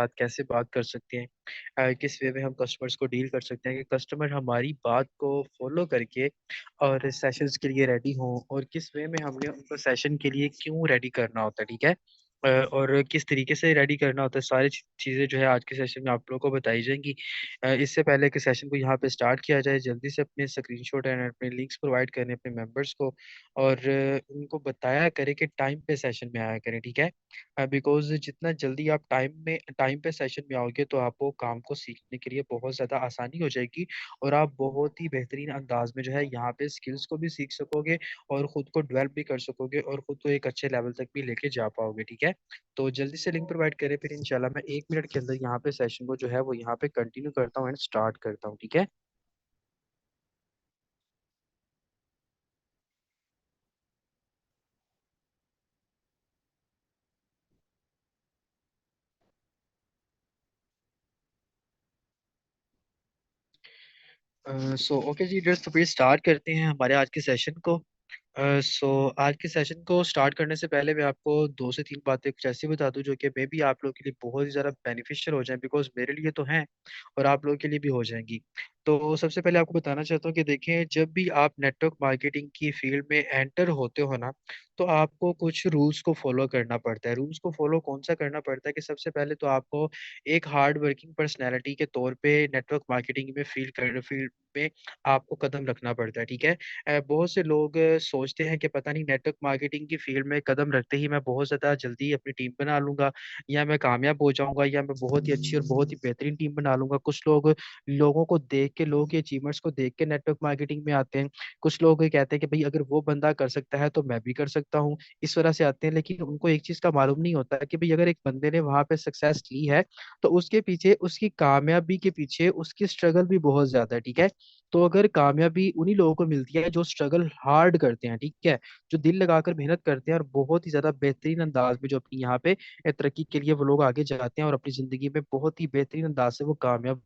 साथ कैसे बात कर सकते हैं, किस वे में हम कस्टमर्स को डील कर सकते हैं कि कस्टमर हमारी बात को फॉलो करके और सेशंस के लिए रेडी हों, और किस वे में हमने उनको सेशन के लिए क्यों रेडी करना होता है, ठीक है। और किस तरीके से रेडी करना होता है, सारी चीज़ें जो है आज के सेशन में आप लोगों को बताई जाएंगी। इससे पहले कि सेशन को यहाँ पे स्टार्ट किया जाए, जल्दी से अपने स्क्रीनशॉट एंड अपने लिंक्स प्रोवाइड करें अपने मेंबर्स को, और उनको बताया करें कि टाइम पे सेशन में आया करें, ठीक है। बिकॉज जितना जल्दी आप टाइम पे सेशन में आओगे तो आपको काम को सीखने के लिए बहुत ज़्यादा आसानी हो जाएगी, और आप बहुत ही बेहतरीन अंदाज में जो है यहाँ पे स्किल्स को भी सीख सकोगे, और खुद को डेवलप भी कर सकोगे, और खुद को एक अच्छे लेवल तक भी लेके जा पाओगे, ठीक है। तो जल्दी से लिंक प्रोवाइड करें, फिर इंशाल्लाह मैं 1 मिनट के अंदर यहाँ पे सेशन को जो है वो यहाँ पे कंटिन्यू करता हूँ एंड स्टार्ट करता हूँ, ठीक है। सो ओके जी, लीडर्स, तो फिर स्टार्ट करते हैं हमारे आज के सेशन को। सो आज के सेशन को स्टार्ट करने से पहले मैं आपको 2 से 3 बातें कुछ ऐसी बता दूं जो कि मे बी आप लोगों के लिए बहुत ही ज़्यादा बेनिफिशियल हो जाए, बिकॉज मेरे लिए तो हैं और आप लोगों के लिए भी हो जाएंगी। तो सबसे पहले आपको बताना चाहता हूँ कि देखें, जब भी आप नेटवर्क मार्केटिंग की फील्ड में एंटर होते हो ना, तो आपको कुछ रूल्स को फॉलो करना पड़ता है। रूल्स को फॉलो कौन सा करना पड़ता है कि सबसे पहले तो आपको एक हार्ड वर्किंग पर्सनैलिटी के तौर पे नेटवर्क मार्केटिंग में फील्ड में आपको कदम रखना पड़ता है, ठीक है। बहुत से लोग सोचते हैं कि पता नहीं नेटवर्क मार्केटिंग की फील्ड में कदम रखते ही मैं बहुत ज़्यादा जल्दी अपनी टीम बना लूंगा, या मैं कामयाब हो जाऊंगा, या मैं बहुत ही अच्छी और बहुत ही बेहतरीन टीम बना लूंगा। कुछ लोग लोगों को देख के, लोगों के अचीवमेंट्स को देख के नेटवर्क मार्केटिंग में आते हैं। कुछ लोग ये कहते हैं कि भाई अगर वो बंदा कर सकता है तो मैं भी कर सकता हूँ, इस वजह से आते हैं। लेकिन उनको एक चीज़ का मालूम नहीं होता कि भाई अगर एक बंदे ने वहां पे सक्सेस ली है तो उसके पीछे, उसकी कामयाबी के पीछे उसकी स्ट्रगल भी बहुत ज्यादा है, ठीक है। तो अगर कामयाबी उन्हीं लोगों को मिलती है जो स्ट्रगल हार्ड करते हैं, ठीक है, जो दिल लगाकर मेहनत करते हैं और बहुत ही ज्यादा बेहतरीन अंदाज में जो अपनी यहाँ पे तरक्की के लिए वो लोग आगे जाते हैं और अपनी जिंदगी में बहुत ही बेहतरीन अंदाज से वो कामयाब।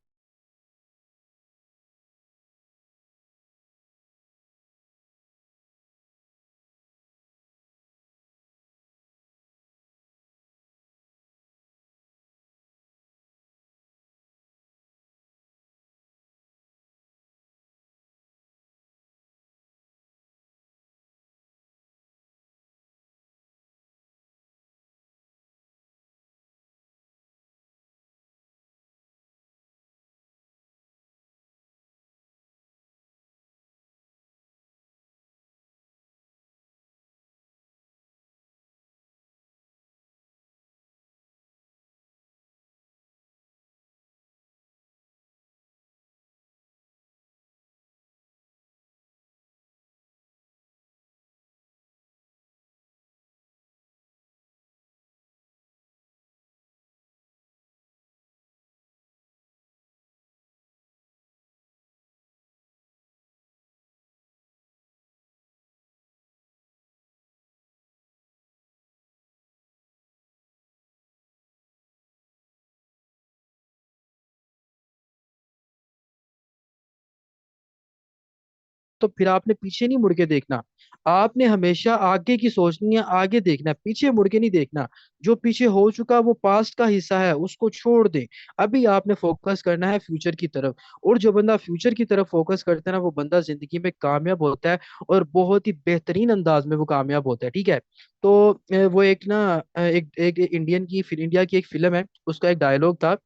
तो फिर आपने पीछे नहीं मुड़ के देखना, आपने हमेशा आगे की सोचनी है, आगे देखना है, पीछे मुड़ के नहीं देखना। जो पीछे हो चुका वो पास्ट का हिस्सा है, उसको छोड़ दे। अभी आपने फोकस करना है फ्यूचर की तरफ। और जो बंदा फ्यूचर की तरफ फोकस करता है ना, वो बंदा जिंदगी में कामयाब होता है, और बहुत ही बेहतरीन अंदाज में वो कामयाब होता है, ठीक है। तो वो एक ना, इंडिया की एक फिल्म है, उसका एक डायलॉग था।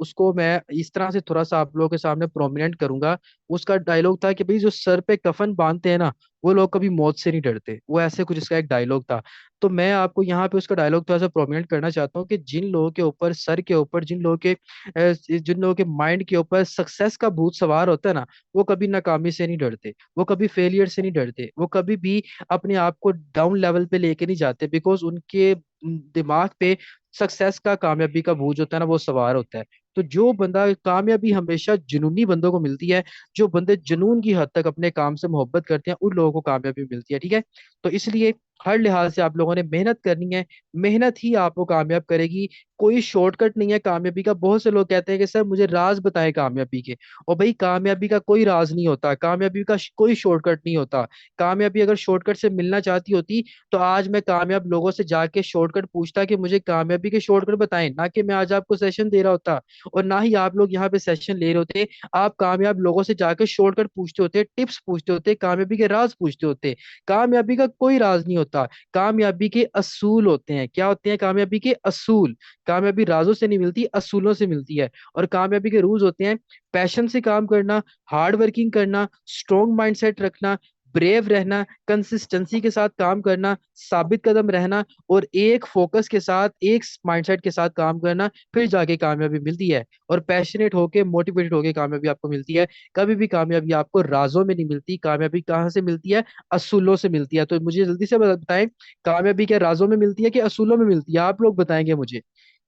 उसको मैं इस तरह से थोड़ा सा आप लोगों के सामने प्रोमिनेंट करूंगा। उसका डायलॉग था कि भाई जो सर पे कफन बांधते हैं ना, वो लोग कभी मौत से नहीं डरते। वो ऐसे कुछ इसका एक डायलॉग था। तो मैं आपको यहाँ पे उसका डायलॉग थोड़ा सा प्रोमिनेंट करना चाहता हूँ कि जिन लोगों के ऊपर, सर के ऊपर, जिन लोगों के माइंड के ऊपर सक्सेस का भूत सवार होता है ना, वो कभी नाकामी से नहीं डरते, वो कभी फेलियर से नहीं डरते, वो कभी भी अपने आप को डाउन लेवल पे लेके नहीं जाते, बिकॉज उनके दिमाग पे सक्सेस का, कामयाबी का बोझ होता है ना, वो सवार होता है। तो जो बंदा कामयाबी हमेशा जुनूनी बंदों को मिलती है, जो बंदे जुनून की हद तक अपने काम से मोहब्बत करते हैं, उन लोगों को कामयाबी मिलती है। ठीक है, तो इसलिए हर लिहाज से आप लोगों ने मेहनत करनी है। मेहनत ही आपको कामयाब करेगी। कोई शॉर्टकट नहीं है कामयाबी का। बहुत से लोग कहते हैं कि सर मुझे राज बताएं कामयाबी के। और भाई कामयाबी का कोई राज नहीं होता, कामयाबी का कोई शॉर्टकट नहीं होता। कामयाबी अगर शॉर्टकट से मिलना चाहती होती तो आज मैं कामयाब लोगों से जाके शॉर्टकट पूछता कि मुझे कामयाबी के शॉर्टकट बताएं, ना कि मैं आज आपको सेशन दे रहा होता। और ना ही आप लोग यहाँ पे सेशन ले रहे होते। आप कामयाब लोगों से जाके शॉर्टकट पूछते होते, टिप्स पूछते होते, कामयाबी के राज पूछते होते। कामयाबी का कोई राज नहीं होता। कामयाबी के असूल होते हैं। क्या होते हैं कामयाबी के असूल? कामयाबी राजों से नहीं मिलती, असूलों से मिलती है। और कामयाबी के रूल्स होते हैं: पैशन से काम करना, हार्ड वर्किंग करना, स्ट्रॉन्ग माइंडसेट रखना, ब्रेव रहना, कंसिस्टेंसी के साथ काम करना, साबित कदम रहना, और एक फोकस के साथ, एक माइंडसेट के साथ काम करना, फिर जाके कामयाबी मिलती है। और पैशनेट होके, मोटिवेटेड होके कामयाबी आपको मिलती है। कभी भी कामयाबी आपको राजों में नहीं मिलती। कामयाबी कहाँ से मिलती है? असूलों से मिलती है। तो मुझे जल्दी से बताएं, कामयाबी क्या राजों में मिलती है कि असूलों में मिलती है? आप लोग बताएंगे मुझे,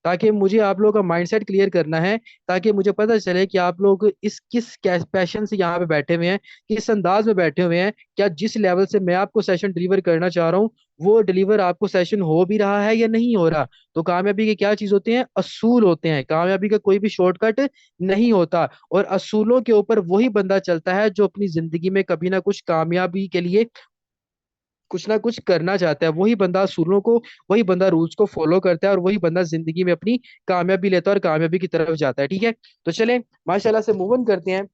ताकि मुझे आप लोगों का माइंडसेट क्लियर करना है, ताकि मुझे पता चले कि आप लोग इस किस पैशन से यहाँ पे बैठे हुए हैं, किस अंदाज में बैठे हुए हैं। क्या जिस लेवल से मैं आपको सेशन डिलीवर करना चाह रहा हूँ, वो डिलीवर आपको सेशन हो भी रहा है या नहीं हो रहा? तो कामयाबी के क्या चीज होते हैं? असूल होते हैं। कामयाबी का कोई भी शॉर्टकट नहीं होता। और असूलों के ऊपर वही बंदा चलता है जो अपनी जिंदगी में कभी ना कुछ कामयाबी के लिए कुछ ना कुछ करना चाहता है। वही बंदा असूलों को, वही बंदा रूल्स को फॉलो करता है, और वही बंदा जिंदगी में अपनी कामयाबी लेता है और कामयाबी की तरफ जाता है। ठीक है, तो चलें माशाल्लाह से मूव ऑन करते हैं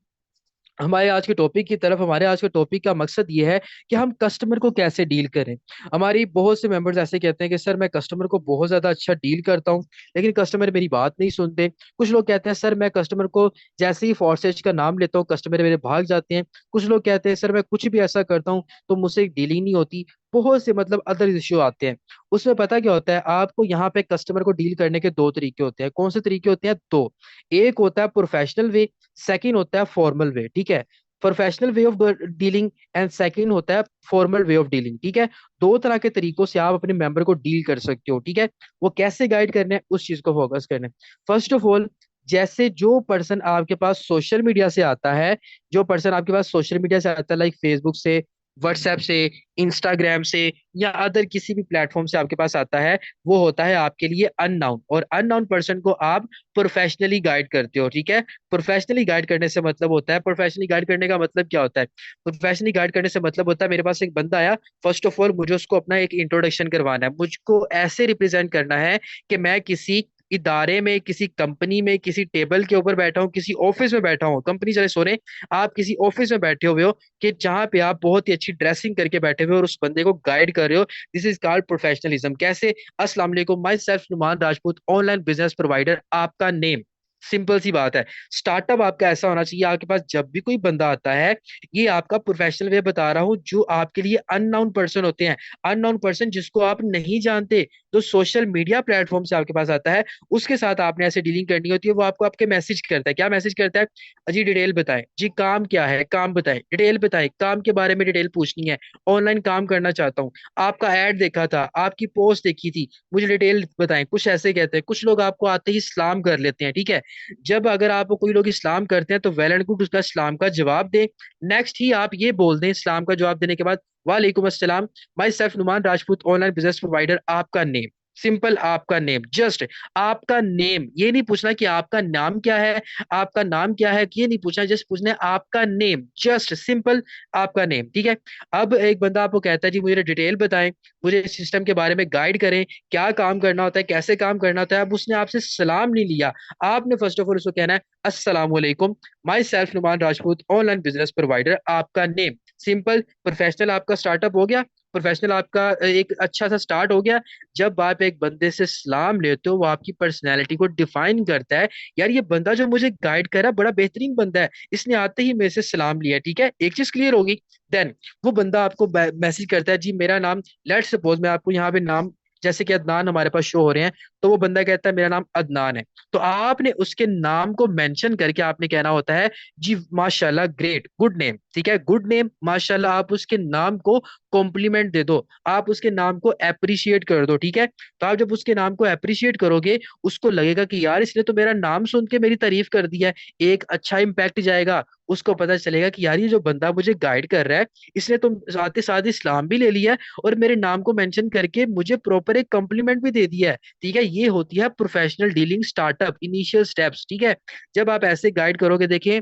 हमारे आज के टॉपिक की तरफ। हमारे आज के टॉपिक का मकसद ये है कि हम कस्टमर को कैसे डील करें। हमारी बहुत से मेंबर्स ऐसे कहते हैं कि सर मैं कस्टमर को बहुत ज्यादा अच्छा डील करता हूँ, लेकिन कस्टमर मेरी बात नहीं सुनते। कुछ लोग कहते हैं सर मैं कस्टमर को जैसे ही फॉरसेज का नाम लेता हूँ, कस्टमर मेरे भाग जाते हैं। कुछ लोग कहते हैं सर मैं कुछ भी ऐसा करता हूँ तो मुझसे डीलिंग नहीं होती। बहुत से मतलब अदर इश्यू आते हैं। उसमें पता क्या होता है, आपको यहाँ पे कस्टमर को डील करने के दो तरीके होते हैं। कौन से तरीके होते हैं? दो। एक होता है प्रोफेशनल वे, सेकंड होता है फॉर्मल वे। ठीक है, professional way of dealing and second होता है फॉर्मल वे ऑफ डीलिंग। ठीक है, दो तरह के तरीकों से आप अपने मेंबर को डील कर सकते हो। ठीक है, वो कैसे गाइड करने हैं उस चीज को फोकस करना है। फर्स्ट ऑफ ऑल, जैसे जो पर्सन आपके पास सोशल मीडिया से आता है, जो पर्सन आपके पास सोशल मीडिया से आता है, लाइक फेसबुक से, व्हाट्सएप से, इंस्टाग्राम से, या अदर किसी भी प्लेटफॉर्म से आपके पास आता है, वो होता है आपके लिए अननाउन। और अननाउन पर्सन को आप प्रोफेशनली गाइड करते हो। ठीक है, प्रोफेशनली गाइड करने से मतलब होता है, प्रोफेशनली गाइड करने का मतलब क्या होता है? प्रोफेशनली गाइड करने से मतलब होता है, मेरे पास एक बंदा आया, फर्स्ट ऑफ ऑल मुझे उसको अपना एक इंट्रोडक्शन करवाना है। मुझको ऐसे रिप्रेजेंट करना है कि मैं किसी इदारे में, किसी कंपनी में, किसी टेबल के ऊपर बैठा हूँ, किसी ऑफिस में बैठा हूँ। कंपनी चले सोने, आप किसी ऑफिस में बैठे हुए हो कि जहाँ पे आप बहुत ही अच्छी ड्रेसिंग करके बैठे हुए हो और उस बंदे को गाइड कर रहे हो। This is called professionalism. कैसे? अस्सलाम वालेकुम, my self Numan Rajput, online business provider. आपका नेम, सिंपल सी बात है। स्टार्टअप आपका ऐसा होना चाहिए, आपके पास जब भी कोई बंदा आता है, ये आपका प्रोफेशनल वे बता रहा हूँ, जो आपके लिए अननाउन पर्सन होते हैं। अननाउन पर्सन जिसको आप नहीं जानते, जो सोशल मीडिया प्लेटफॉर्म से आपके पास आता है, उसके साथ आपने ऐसे डीलिंग करनी होती है। वो आपको आपके मैसेज करता है। क्या मैसेज करता है? जी डिटेल बताएं, जी काम क्या है, काम बताएं, डिटेल बताएं, काम के बारे में डिटेल पूछनी है, ऑनलाइन काम करना चाहता हूँ, आपका ऐड देखा था, आपकी पोस्ट देखी थी, मुझे डिटेल बताएं। कुछ ऐसे कहते हैं। कुछ लोग आपको आते ही सलाम कर लेते हैं। ठीक है, जब अगर आपको कोई लोग इस्लाम करते हैं तो वेल एंड गुड, उसका इस्लाम का जवाब दें। नेक्स्ट ही आप ये बोल दें इस्लाम का जवाब देने के बाद, वालेकुम अस्सलाम, my self Numan Rajput, online business provider. आपका नेम, सिंपल आपका नेम, जस्ट आपका नेम। ये नहीं पूछना कि आपका नाम क्या है, आपका नाम क्या है, ये नहीं पूछना, जस्ट पूछना है आपका नेम, जस्ट सिंपल आपका नेम। ठीक है, अब एक बंदा आपको कहता है जी मुझे डिटेल बताएं, मुझे सिस्टम के बारे में गाइड करें, क्या काम करना होता है, कैसे काम करना होता है। अब उसने आपसे सलाम नहीं लिया, आपने फर्स्ट ऑफ ऑल उसको कहना है अस्सलाम वालेकुम, my self Numan Rajput, online business provider. आपका नेम, सिंपल प्रोफेशनल आपका स्टार्टअप हो गया। प्रोफेशनल आपका एक अच्छा सा स्टार्ट हो गया। जब आप एक बंदे से सलाम लेते हो, वो आपकी पर्सनैलिटी को डिफाइन करता है। यार ये बंदा जो मुझे गाइड कर रहा है बड़ा बेहतरीन बंदा है, इसने आते ही मेरे से सलाम लिया। ठीक है, एक चीज क्लियर होगी। देन वो बंदा आपको मैसेज करता है, जी मेरा नाम, लेट्स सपोज मैं आपको यहाँ पे नाम जैसे कि अदनान हमारे पास शो हो रहे हैं, तो वो बंदा कहता है मेरा नाम अदनान है, तो आपने उसके नाम को मेंशन करके आपने कहना होता है जी माशाल्लाह ग्रेट गुड नेम, ठीक है, गुड नेम माशाल्लाह, आप उसके नाम को कॉम्प्लीमेंट दे दो, आप उसके नाम को अप्रिशिएट कर दो, ठीक है। तो आप जब उसके नाम को अप्रिशिएट करोगे, उसको लगेगा कि यार इसने तो मेरा नाम सुन के मेरी तारीफ कर दी है, एक अच्छा इम्पैक्ट जाएगा, उसको पता चलेगा कि यार ये जो बंदा मुझे गाइड कर रहा है, इसने तो साथ ही साथ इस्लाम भी ले लिया है और मेरे नाम को मेंशन करके मुझे प्रॉपर एक कॉम्प्लीमेंट भी दे दिया है, ठीक है। ये होती है professional dealing startup initial steps, ठीक है। जब आप ऐसे गाइड करोगे, देखिए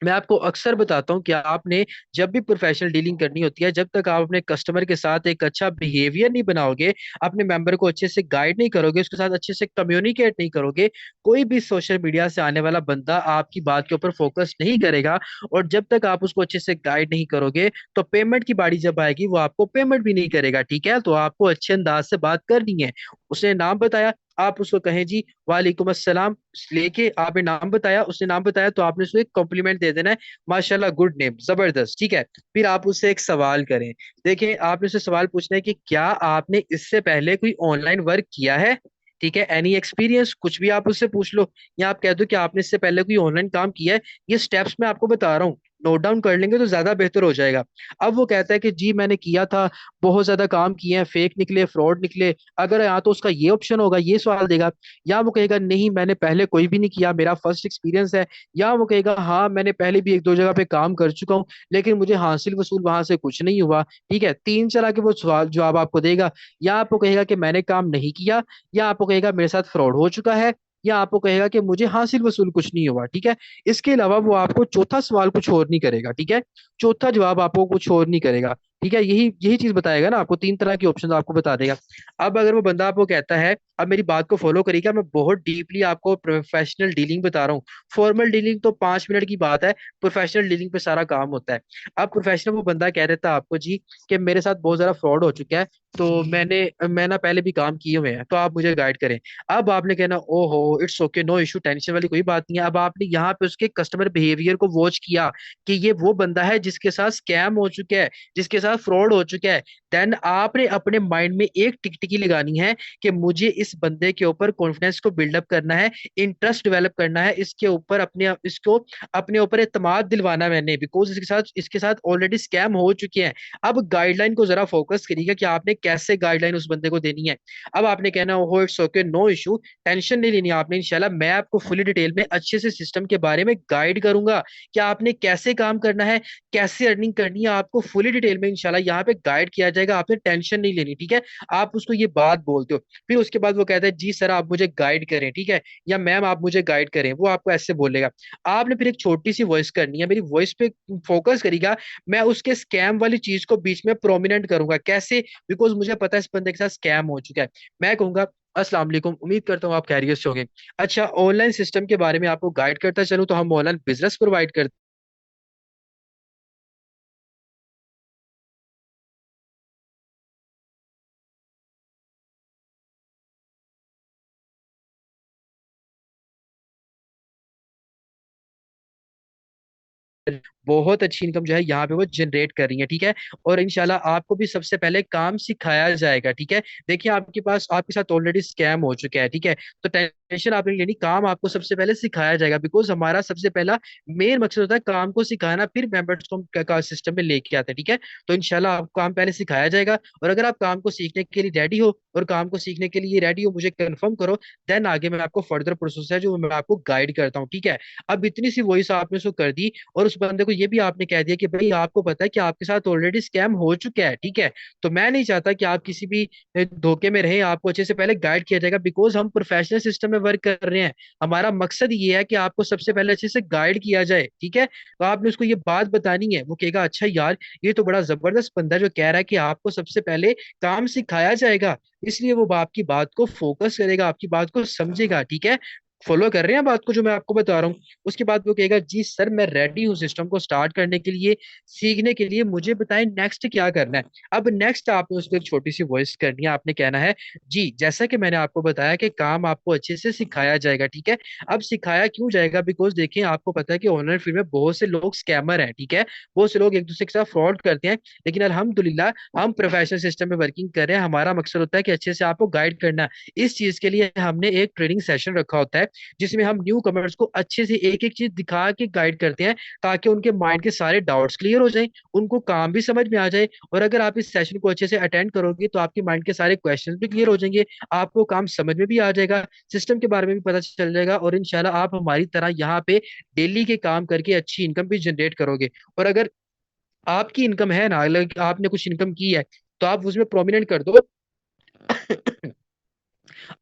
मैं आपको अक्सर बताता हूँ कि आपने जब भी प्रोफेशनल डीलिंग करनी होती है, जब तक आप अपने कस्टमर के साथ एक अच्छा बिहेवियर नहीं बनाओगे, अपने मेंबर को अच्छे से गाइड नहीं करोगे, उसके साथ अच्छे से कम्युनिकेट नहीं करोगे, कोई भी सोशल मीडिया से आने वाला बंदा आपकी बात के ऊपर फोकस नहीं करेगा। और जब तक आप उसको अच्छे से गाइड नहीं करोगे, तो पेमेंट की बारी जब आएगी वो आपको पेमेंट भी नहीं करेगा, ठीक है। तो आपको अच्छे अंदाज से बात करनी है। उसने नाम बताया, आप उसको कहें जी वालेकुम अस्सलाम, लेके आपने नाम बताया, उसने नाम बताया, तो आपने उसको एक कॉम्प्लीमेंट दे देना है, माशाल्लाह गुड नेम जबरदस्त, ठीक है। फिर आप उससे एक सवाल करें। देखिए आपने उससे सवाल पूछना है कि क्या आपने इससे पहले कोई ऑनलाइन वर्क किया है, ठीक है, एनी एक्सपीरियंस, कुछ भी आप उससे पूछ लो, या आप कह दो कि आपने इससे पहले कोई ऑनलाइन काम किया है। ये स्टेप्स मैं आपको बता रहा हूँ, नोट डाउन कर लेंगे तो ज्यादा बेहतर हो जाएगा। अब वो कहता है कि जी मैंने किया था, बहुत ज्यादा काम किए हैं, फेक निकले, फ्रॉड निकले, अगर यहाँ तो उसका ये ऑप्शन होगा, ये सवाल देगा। या वो कहेगा नहीं मैंने पहले कोई भी नहीं किया, मेरा फर्स्ट एक्सपीरियंस है। या वो कहेगा हाँ मैंने पहले भी एक दो जगह पे काम कर चुका हूँ, लेकिन मुझे हासिल वसूल वहां से कुछ नहीं हुआ, ठीक है। तीन तरह के वो सवाल जवाब आपको देगा। या आपको कहेगा कि मैंने काम नहीं किया, या आपको कहेगा मेरे साथ फ्रॉड हो चुका है, या आपको कहेगा कि मुझे हासिल वसूल कुछ नहीं हुआ, ठीक है। इसके अलावा वो आपको चौथा सवाल कुछ और नहीं करेगा, ठीक है। चौथा जवाब आपको कुछ और नहीं करेगा, ठीक है। यही यही चीज बताएगा ना आपको, तीन तरह के ऑप्शन आपको बता देगा। अब अगर वो बंदा आपको कहता है, अब मेरी बात को फॉलो करिएगा, मैं बहुत डीपली आपको प्रोफेशनल डीलिंग बता रहा हूँ। फॉर्मल डीलिंग तो 5 मिनट की बात है, प्रोफेशनल डीलिंग पे सारा काम होता है। अब प्रोफेशनल वो बंदा कह देता है आपको जी कि मेरे साथ बहुत ज्यादा फ्रॉड हो चुका है, तो मैं ना पहले भी काम किए हुए हैं, तो आप मुझे गाइड करें। अब आपने कहना ओहो it's okay no issue, tension वाली कोई बात नहीं है। अब आपने यहाँ पे उसके कस्टमर बिहेवियर को वॉच किया कि ये वो बंदा है जिसके साथ स्कैम हो चुका है, जिसके साथ फ्रॉड हो चुका है। देन आपने अपने माइंड में एक टिकटिकी लगानी है कि मुझे इस बंदे के ऊपर कॉन्फिडेंस को बिल्डअप करना है, इंटरेस्ट डेवलप करना है, इसके ऊपर अपने इसको अपने ऊपर एतमाद दिलवाना है मैंने, बिकॉज इसके साथ ऑलरेडी स्कैम हो चुके हैं। अब गाइडलाइन को जरा फोकस करिएगा कि आपने कैसे गाइडलाइन उस बंदे को देनी है। अब आपने कहना हो it's okay no issue, tension नहीं लेनी आपने, इंशाल्लाह मैं आपको फुली डिटेल में अच्छे से सिस्टम के बारे में गाइड करूंगा कि आपने कैसे काम करना है, कैसे अर्निंग करनी है, आपको फुली डिटेल में इंशाल्लाह यहाँ पे गाइड किया जाएगा, आपने टेंशन नहीं लेनी, ठीक है। आप उसको ये बात बोलते हो, फिर उसके बाद वो कहता है जी सर आप मुझे गाइड करें, ठीक है, या मैम आप मुझे गाइड करें, वो आपको ऐसे बोलेगा। आपने फिर एक छोटी सी वॉइस करनी है, मेरी वॉइस पे फोकस करेगा, मैं उसके स्कैम वाली चीज को बीच में प्रोमिनेंट करूंगा, कैसे, बिकॉज मुझे पता है इस बंदे के साथ स्कैम हो चुका है। मैं कहूंगा अस्सलाम वालेकुम, उम्मीद करता हूँ आप खैरियत से होंगे। अच्छा ऑनलाइन सिस्टम के बारे में आपको गाइड करता चलूँ, तो हम ऑनलाइन बिजनेस प्रोवाइड करते हैं, बहुत अच्छी इनकम जो है यहाँ पे वो जनरेट कर रही है, ठीक है। और इंशाल्लाह आपको भी सबसे पहले काम सिखाया जाएगा, ठीक है। देखिए आपके पास आपके साथ ऑलरेडी स्कैम हो चुका है, ठीक है, तो टेंशन आप नहीं लेनी, काम आपको सबसे पहले सिखाया जाएगा, बिकॉज हमारा सबसे पहला मेन मकसद होता है काम को सिखाना, फिर मेंबर्स को हम सिस्टम में लेके आते हैं, ठीक है। तो इंशाल्लाह आपको काम पहले सिखाया जाएगा, और अगर आप काम को सीखने के लिए रेडी हो, और काम को सीखने के लिए रेडी हो मुझे कंफर्म करो, देन आगे मैं आपको फर्दर प्रोसेस है जो मैं आपको गाइड करता हूँ, ठीक है। अब इतनी सी वॉइस आपने उसको कर दी, और उस बंदे को ये भी आपने कह दिया कि भाई आपको पता है कि आपके साथ ऑलरेडी स्कैम हो चुका है, ठीक है, तो मैं नहीं चाहता कि आप किसी भी धोखे में रहे, आपको अच्छे से पहले गाइड किया जाएगा, बिकॉज हम प्रोफेशनल सिस्टम में वर्क कर रहे हैं। हमारा मकसद ये है कि आपको सबसे पहले अच्छे से गाइड किया जाए, ठीक है। तो आपने उसको ये बात बतानी है, वो कहेगा अच्छा यार ये तो बड़ा जबरदस्त बंदा है जो कह रहा है कि आपको सबसे पहले काम सिखाया जाएगा, इसलिए वो आपकी बात को फोकस करेगा, आपकी बात को समझेगा, ठीक है। फॉलो कर रहे हैं बात को जो मैं आपको बता रहा हूँ? उसके बाद वो कहेगा जी सर मैं रेडी हूँ सिस्टम को स्टार्ट करने के लिए, सीखने के लिए, मुझे बताएं नेक्स्ट क्या करना है। अब नेक्स्ट आपने उसको एक छोटी सी वॉइस करनी है, आपने कहना है जी जैसा कि मैंने आपको बताया कि काम आपको अच्छे से सिखाया जाएगा, ठीक है। अब सिखाया क्यों जाएगा, बिकॉज देखिए आपको पता है कि ऑनलाइन फील्ड में बहुत से लोग स्कैमर हैं, ठीक है। बहुत से लोग एक दूसरे के साथ फ्रॉड करते हैं, लेकिन अल्हम्दुलिल्लाह हम प्रोफेशनल सिस्टम में वर्किंग कर रहे हैं। हमारा मकसद होता है कि अच्छे से आपको गाइड करना है। इस चीज के लिए हमने एक ट्रेनिंग सेशन रखा होता है, जिसमें हम न्यू कमर्स को अच्छे से एक एक चीज दिखा के गाइड करते हैं, ताकि उनके माइंड के सारे डाउट्स क्लियर हो जाएं, उनको काम भी समझ में आ जाए। और अगर आप इस सेशन को अच्छे से अटेंड करोगे तो आपके माइंड के सारे क्वेश्चंस भी क्लियर हो जाएंगे, आपको काम समझ में भी आ जाएगा, सिस्टम के बारे में भी पता चल जाएगा, और इंशाल्लाह आप हमारी तरह यहाँ पे डेली के काम करके अच्छी इनकम भी जनरेट करोगे। और अगर आपकी इनकम है ना, like आपने कुछ इनकम की है, तो आप उसमें प्रोमिनेंट कर दो।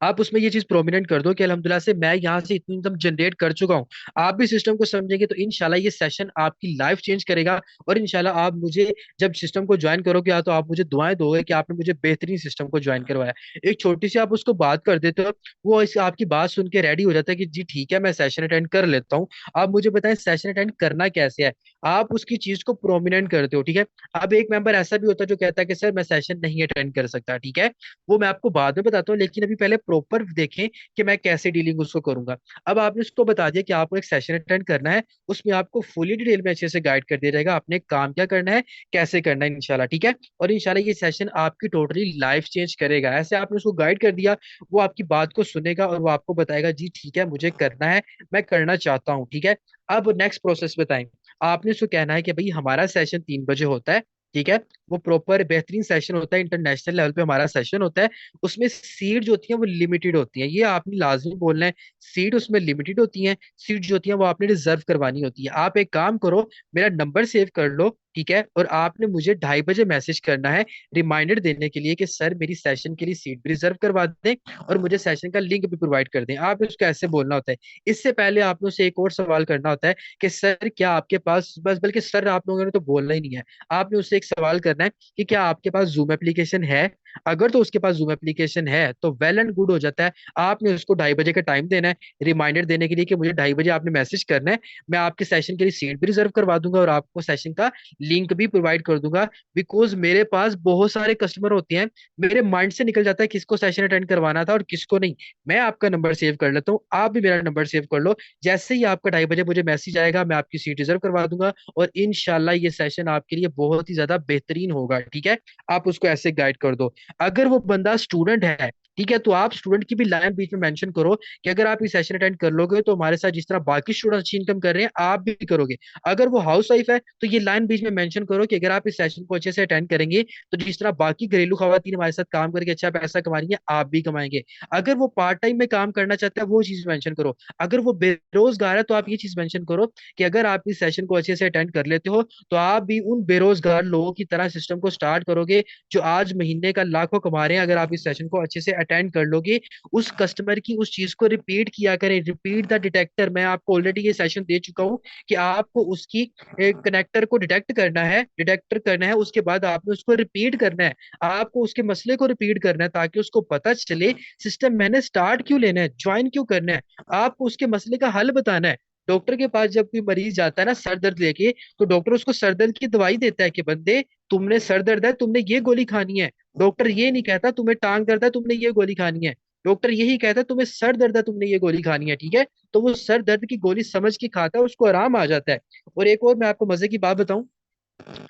आप उसमें ये चीज प्रोमिनेंट कर दो कि अल्हम्दुलिल्लाह से मैं यहाँ से इतनी इनकम जनरेट कर चुका हूँ। आप भी सिस्टम को समझेंगे तो इंशाल्लाह ये सेशन आपकी लाइफ चेंज करेगा। और इंशाल्लाह आप मुझे जब सिस्टम को ज्वाइन करोगे या तो आप मुझे दुआएं दोगे कि आपने मुझे बेहतरीन सिस्टम को ज्वाइन करवाया। एक छोटी सी आप उसको बात कर देते हो, वो इस आपकी बात सुन के रेडी हो जाता है कि जी ठीक है मैं सेशन अटेंड कर लेता हूँ। आप मुझे बताएं सेशन अटेंड करना कैसे है, आप उसकी चीज को प्रोमिनेंट करते हो, ठीक है। अब एक मेंबर ऐसा भी होता है जो कहता है कि सर मैं सेशन नहीं अटेंड कर सकता, ठीक है। वो मैं आपको बाद में बताता हूँ, लेकिन अभी पहले प्रॉपर देखें कि मैं कैसे डीलिंग उसको करूंगा। अब आपने उसको बता दिया कि आपको एक सेशन अटेंड करना है, उसमें आपको फुली डिटेल में अच्छे से गाइड कर दिया जाएगा आपने काम क्या करना है, कैसे करना है इंशाल्लाह, ठीक है। और इंशाल्लाह ये सेशन आपकी टोटली लाइफ चेंज करेगा। ऐसे आपने उसको गाइड कर दिया, वो आपकी बात को सुनेगा और वो आपको बताएगा जी ठीक है मुझे करना है, मैं करना चाहता हूँ, ठीक है। अब नेक्स्ट प्रोसेस बताएं। आपने उसको कहना है कि भाई हमारा सेशन 3 बजे होता है, ठीक है। वो प्रॉपर बेहतरीन सेशन होता है, इंटरनेशनल लेवल पे हमारा सेशन होता है। उसमें सीट जो होती है वो लिमिटेड होती है, ये आपने लाजमी बोलना है। सीट उसमें लिमिटेड होती है, सीट जो होती है वो आपने रिजर्व करवानी होती है। आप एक काम करो, मेरा नंबर सेव कर लो, ठीक है। और आपने मुझे 2:30 बजे मैसेज करना है, रिमाइंडर देने के लिए कि सर मेरी सेशन के लिए सीट भी रिजर्व करवा दें और मुझे सेशन का लिंक भी प्रोवाइड कर दें। आपने उसको ऐसे बोलना होता है। इससे पहले आपने उसे एक और सवाल करना होता है कि सर क्या आपके पास, बस बल्कि सर आप लोगों ने तो बोलना ही नहीं है, आपने उससे एक सवाल करना है कि क्या आपके पास जूम एप्लीकेशन है। अगर तो उसके पास जूम एप्लीकेशन है तो वेल एंड गुड हो जाता है। आपने उसको 2:30 बजे का टाइम देना है, रिमाइंडर देने के लिए कि मुझे 2:30 बजे आपने मैसेज करना है। मैं आपके सेशन के लिए सीट भी रिजर्व करवा दूंगा और आपको सेशन का लिंक भी प्रोवाइड कर दूंगा। बिकॉज मेरे पास बहुत सारे कस्टमर होते हैं, मेरे माइंड से निकल जाता है किसको सेशन अटेंड करवाना था और किसको नहीं। मैं आपका नंबर सेव कर लेता हूँ, आप भी मेरा नंबर सेव कर लो। जैसे ही आपका 2:30 बजे मुझे मैसेज आएगा मैं आपकी सीट रिजर्व करवा दूंगा, और इनशाला ये सेशन आपके लिए बहुत ही ज्यादा बेहतरीन होगा, ठीक है। आप उसको ऐसे गाइड कर दो। अगर वो बंदा स्टूडेंट है, ठीक है, तो आप स्टूडेंट की भी लाइन बीच में मेंशन करो कि अगर आप ये सेशन अटेंड कर लोगे तो हमारे साथ जिस तरह बाकी स्टूडेंट अच्छी इनकम कर रहे हैं आप भी करोगे। अगर वो हाउस वाइफ है तो ये लाइन बीच में मेंशन करो कि अगर आप इस सेशन को अच्छे से अटेंड करेंगे तो जिस तरह बाकी घरेलू खवातीन हमारे साथ काम करके अच्छा पैसा कमा रही है आप भी कमाएंगे। अगर वो पार्ट टाइम में काम करना चाहता है वो चीज मेंशन करो। अगर वो बेरोजगार है तो आप ये चीज मेंशन करो कि अगर आप इस सेशन को अच्छे से अटेंड कर लेते हो तो आप भी उन बेरोजगार लोगों की तरह सिस्टम को स्टार्ट करोगे जो आज महीने का लाखों कमा रहे हैं। अगर आप इस सेशन को अच्छे से अटेंड कर लोगे, उस कस्टमर की उस चीज को रिपीट किया करें, रिपीट द डिटेक्टर। मैं आपको ऑलरेडी ये सेशन दे चुका हूँ कि आपको उसकी कनेक्टर को डिटेक्ट करना है, डिटेक्टर करना है, उसके बाद आपने उसको रिपीट करना है। आपको उसके मसले को रिपीट करना है ताकि उसको पता चले सिस्टम मैंने स्टार्ट क्यों लेना है, ज्वाइन क्यों करना है। आपको उसके मसले का हल बताना है। डॉक्टर के पास जब कोई मरीज जाता है ना सर दर्द लेके, तो डॉक्टर उसको सर दर्द की दवाई देता है कि बंदे तुमने सर दर्द है तुमने ये गोली खानी है। डॉक्टर ये नहीं कहता तुम्हें टांग दर्द है तुमने ये गोली खानी है। डॉक्टर यही कहता है तुम्हें सर दर्द है तुमने ये गोली खानी है, ठीक है। तो वो सर दर्द की गोली समझ के खाता है, उसको आराम आ जाता है। और एक और मैं आपको मजे की बात बताऊं,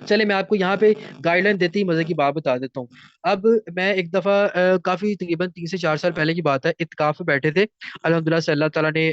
चले मैं आपको यहाँ पे गाइडलाइन देते ही मजे की बात बता देता हूँ। अब मैं एक दफा काफी तकरीबन 3 से 4 साल पहले की बात है, इत्काफ में बैठे थे। अल्हम्दुलिल्लाह से अल्लाह ताला ने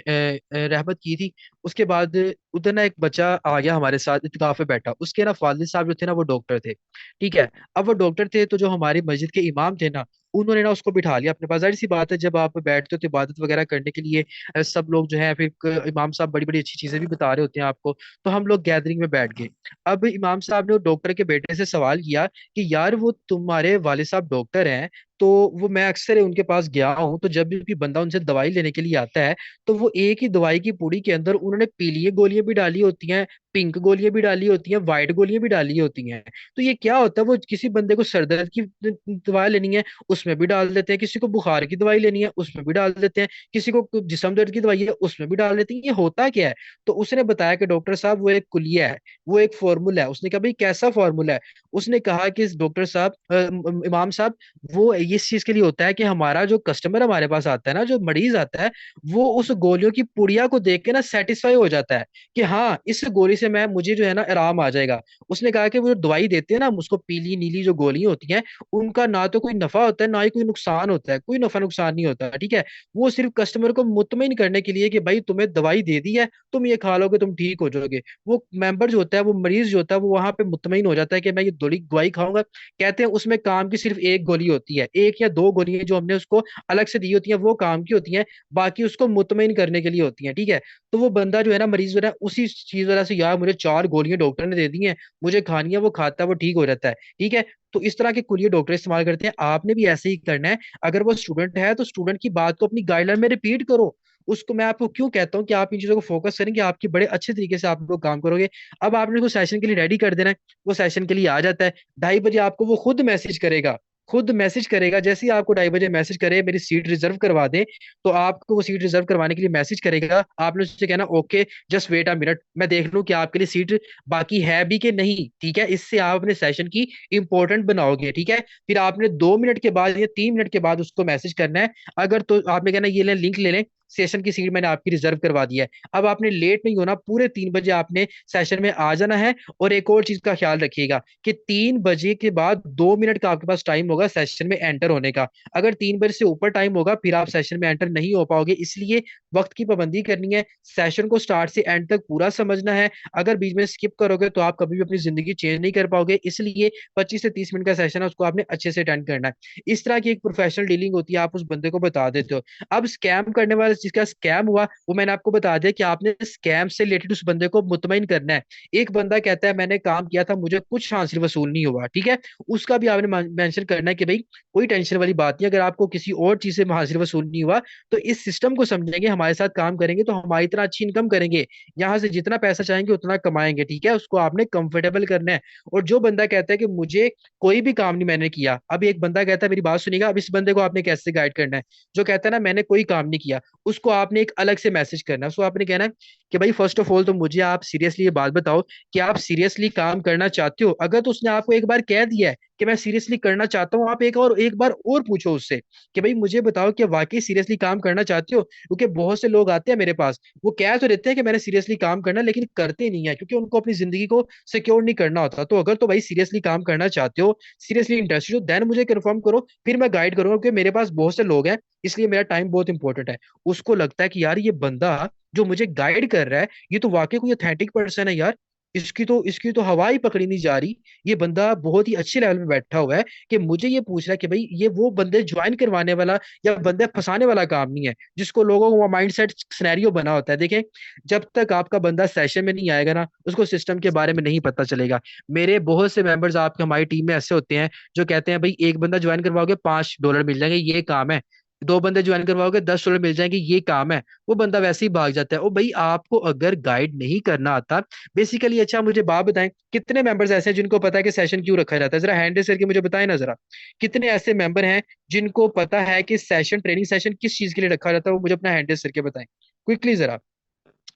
रहमत की थी। उसके बाद उधर ना एक बच्चा आ गया हमारे साथ, इत्काफ में बैठा। उसके ना वालिद साहब जो थे ना वो डॉक्टर थे, ठीक है। अब वो डॉक्टर थे तो जो हमारी मस्जिद के इमाम थे ना, उन्होंने ना उसको बिठा लिया अपने पास। जाहिर सी बात है जब आप बैठते हो तो इबादत वगैरह करने के लिए सब लोग जो है, फिर इमाम साहब बड़ी बड़ी अच्छी चीजें भी बता रहे होते हैं आपको। तो हम लोग गैदरिंग में बैठ गए। अब इमाम साहब ने डॉक्टर के बेटे से सवाल किया कि यार वो तुम्हारे वालिद साहब डॉक्टर हैं, तो वो मैं अक्सर उनके पास गया हूँ, तो जब भी बंदा उनसे दवाई लेने के लिए आता है तो वो एक ही दवाई की पुड़ी के अंदर उन्होंने पीली गोलियां भी डाली होती हैं, पिंक गोलियां भी डाली होती हैं, व्हाइट गोलियां भी डाली होती हैं। तो ये क्या होता है, वो किसी बंदे को सर दर्द की दवाई लेनी है उसमें भी डाल देते हैं, किसी को बुखार की दवाई लेनी है उसमें भी डाल देते हैं, किसी को जिस्म दर्द की दवाई है उसमें भी डाल देते हैं। ये होता क्या है? तो उसने बताया कि डॉक्टर साहब वो एक कुलिया है, वो एक फॉर्मूला है। उसने कहा भाई कैसा फॉर्मूला है? उसने कहा कि डॉक्टर साहब, इमाम साहब, वो इस चीज के लिए होता है कि हमारा जो कस्टमर हमारे पास आता है ना, जो मरीज आता है, वो उस गोलियों की पुड़िया को देख के ना सेटिस्फाई हो जाता है कि हाँ इस गोली से मैं मुझे जो है ना आराम आ जाएगा। उसने कहा कि वो जो दवाई देते हैं ना उसको, पीली नीली जो गोलियां होती हैं, उनका ना तो कोई नफा होता है ना ही कोई नुकसान होता है, कोई नफा नुकसान नहीं होता, ठीक है। वो सिर्फ कस्टमर को मुतमईन करने के लिए कि भाई तुम्हें दवाई दे दी है, तुम ये खा लोगे तुम ठीक हो जाओगे। वो मेंबर जो होता है, वो मरीज जो होता है, वो वहां पे मुतमईन हो जाता है कि मैं ये दवाई खाऊंगा। कहते हैं उसमें काम की सिर्फ एक गोली होती है, एक या दो गोलियां जो हमने उसको अलग से दी होती हैं वो काम की होती हैं, बाकी उसको मुतमईन करने के लिए होती हैं, ठीक है। तो वो बंदा जो है ना, मरीज जो है ना, उसी चीज वजह से, यार मुझे चार गोलियां डॉक्टर ने दे दी हैं, मुझे खानी है, वो खाता है, वो ठीक हो जाता है, ठीक है। तो इस तरह के कुलियर डॉक्टर इस्तेमाल करते हैं, आपने भी ऐसे ही करना है। अगर वो स्टूडेंट है तो स्टूडेंट की बात को अपनी गाइडलाइन में रिपीट करो। उसको मैं आपको क्यों कहता हूँ कि आप इन चीजों को फोकस करेंगे, आपकी बड़े अच्छे तरीके से आप लोग काम करोगे। अब आपने उसको सेशन के लिए रेडी कर देना है, वो सेशन के लिए आ जाता है। 2:30 बजे आपको वो खुद मैसेज करेगा, खुद मैसेज करेगा। जैसे ही आपको 2:30 बजे मैसेज करे मेरी सीट रिजर्व करवा दे, तो आपको वो सीट रिजर्व करवाने के लिए मैसेज करेगा। आपने उससे कहना okay just wait a minute, मैं देख लूं कि आपके लिए सीट बाकी है भी कि नहीं, ठीक है। इससे आप अपने सेशन की इंपॉर्टेंट बनाओगे, ठीक है। फिर आपने 2 मिनट के बाद या 3 मिनट के बाद उसको मैसेज करना है। अगर तो आपने कहना ये ले लिंक ले लें, सेशन की सीट मैंने आपकी रिजर्व करवा दी है। अब आपने लेट नहीं होना, पूरे 3 बजे आपने सेशन में आ जाना है। और एक और चीज का ख्याल रखिएगा कि 3 बजे के बाद 2 मिनट का आपके पास टाइम होगा सेशन में एंटर होने का। अगर 3 बजे से ऊपर टाइम होगा फिर आप सेशन में एंटर नहीं हो पाओगे, इसलिए वक्त की पाबंदी करनी है। सेशन को स्टार्ट से एंड तक पूरा समझना है। अगर बीच में स्किप करोगे तो आप कभी भी अपनी जिंदगी चेंज नहीं कर पाओगे, इसलिए 25 से 30 मिनट का सेशन है उसको आपने अच्छे से अटेंड करना है। इस तरह की एक प्रोफेशनल डीलिंग होती है, आप उस बंदे को बता देते हो। अब स्कैम करने वाला जिसका स्कैम हुआ, वो मैंने आपको बता दिया कि आपने स्कैम से रिलेटेड उस बंदे को मुतमईन करना है। एक बंदा कहता है मैंने काम किया था मुझे कुछ हासिल वसूल नहीं हुआ, ठीक है। उसका भी आपने मेंशन करना है कि भाई कोई टेंशन वाली बात नहीं, अगर आपको किसी और चीज से हासिल वसूल नहीं हुआ तो इस सिस्टम को समझेंगे, हमारे साथ काम करेंगे तो हमारी तरह अच्छी इनकम करेंगे, यहाँ से जितना पैसा चाहेंगे उतना कमाएंगे, ठीक है। उसको आपने कंफर्टेबल करना है। और जो बंदा कहता है कि मुझे कोई भी काम नहीं मैंने किया, अब एक बंदा कहता है, मेरी बात सुनिएगा, अब इस बंदे को आपने कैसे गाइड करना है। जो कहता है ना मैंने कोई काम नहीं किया, उसको आपने एक अलग से मैसेज करना है। उसको आपने कहना है कि भाई फर्स्ट ऑफ ऑल तो मुझे आप सीरियसली ये बात बताओ कि आप सीरियसली काम करना चाहते हो। अगर तो उसने आपको एक बार कह दिया है कि मैं सीरियसली करना चाहता हूँ, आप एक बार और पूछो उससे कि भाई मुझे बताओ कि वाकई सीरियसली काम करना चाहते हो। क्योंकि बहुत से लोग आते हैं मेरे पास, वो कह तो देते हैं कि मैंने सीरियसली काम करना, लेकिन करते नहीं है क्योंकि उनको अपनी जिंदगी को सिक्योर नहीं करना होता। तो अगर तो भाई सीरियसली काम करना चाहते हो, सीरियसली इंटरेस्टेड हो, देन मुझे कंफर्म करो, फिर मैं गाइड करूंगा, क्योंकि मेरे पास बहुत से लोग हैं, इसलिए मेरा टाइम बहुत इंपॉर्टेंट है। उसको लगता है कि यार ये बंदा जो मुझे गाइड कर रहा है ये तो वाकई कोई ऑथेंटिक पर्सन है यार, इसकी तो हवा ही पकड़ी नहीं जा रही। ये बंदा बहुत ही अच्छे लेवल पे बैठा हुआ है कि मुझे ये पूछ रहा है कि भाई ये वो बंदे ज्वाइन करवाने वाला या बंदे फंसाने वाला काम नहीं है, जिसको लोगों को माइंड सेट सिनेरियो बना होता है। देखें, जब तक आपका बंदा सेशन में नहीं आएगा ना, उसको सिस्टम के बारे में नहीं पता चलेगा। मेरे बहुत से मेंबर्स आपके हमारी टीम में ऐसे होते हैं जो कहते हैं भाई एक बंदा ज्वाइन करवाओगे $5 मिल जाएंगे, ये काम है। दो बंदे ज्वाइन करवाओगे $10 मिल जाएंगे, ये काम है। वो बंदा वैसे ही भाग जाता है। ओ भाई आपको अगर गाइड नहीं करना आता बेसिकली, अच्छा मुझे बात बताएं, कितने मेंबर्स ऐसे हैं जिनको पता है कि सेशन क्यों रखा जाता है? जरा हैंड रेस करके मुझे बताएं ना जरा, कितने ऐसे मेंबर हैं जिनको पता है कि सेशन, ट्रेनिंग सेशन किस चीज के लिए रखा जाता है? वो मुझे अपना हैंड रेस करके बताएं क्विकली जरा,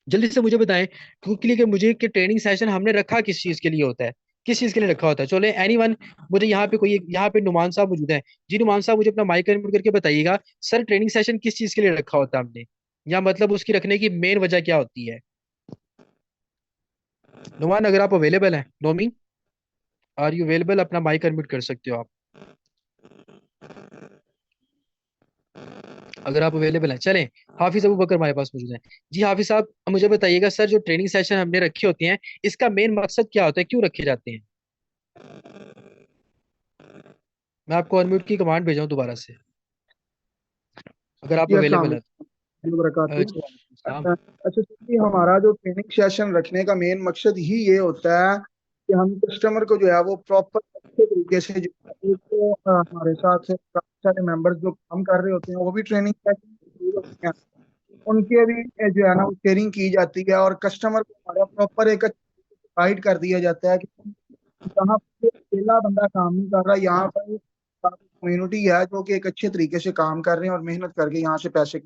जल्दी से मुझे बताएं क्विकली कि मुझे कि ट्रेनिंग सेशन हमने रखा किस चीज के लिए होता है, किस चीज के लिए रखा होता है। चले एनीवन, मुझे यहाँ पे कोई, यहाँ पे नुमान साहब मौजूद है। जी नुमान साहब, मुझे अपना माइक अनम्यूट करके बताइएगा, सर ट्रेनिंग सेशन किस चीज के लिए रखा होता है हमने, या मतलब उसकी रखने की मेन वजह क्या होती है? नुमान अगर आप अवेलेबल हैं, नोमी आर यू अवेलेबल? अपना माइक अनम्यूट कर सकते हो आप अगर आप अवेलेबल हैं। चलें, हाफिज अबू बकर हमारे पास मौजूद है। जी हाफिज साहब, अब मुझे बताइएगा सर, जो ट्रेनिंग सेशन हमने रखे होते हैं इसका मेन मकसद क्या होता है, क्यों रखे जाते हैं? मैं आपको अनम्यूट की कमांड भेजा हूं दोबारा से, अगर आप जी अस्सलाम अवेलेबल हैं तो। वालेकुम वबरकातुहू। जी वालेकुम सलाम। अच्छा अच्छा, क्योंकि हमारा जो ट्रेनिंग सेशन रखने का मेन मकसद ही ये होता है कि हम कस्टमर को जो है वो प्रॉपर अच्छे तरीके से जो है, एक हमारे साथ सारे मेंबर्स जो काम कर रहे होते हैं वो भी ट्रेनिंग सेशन होते हैं, उनके भी जो है ना वो शेयरिंग की जाती है, और कस्टमर को हमारा प्रॉपर एक गाइड कर दिया जाता है कि जहाँ पे अकेला बंदा काम नहीं कर रहा, यहाँ पर कम्युनिटी है जो कि एक अच्छे तरीके से काम कर रहे हैं और मेहनत करके यहाँ से पैसे।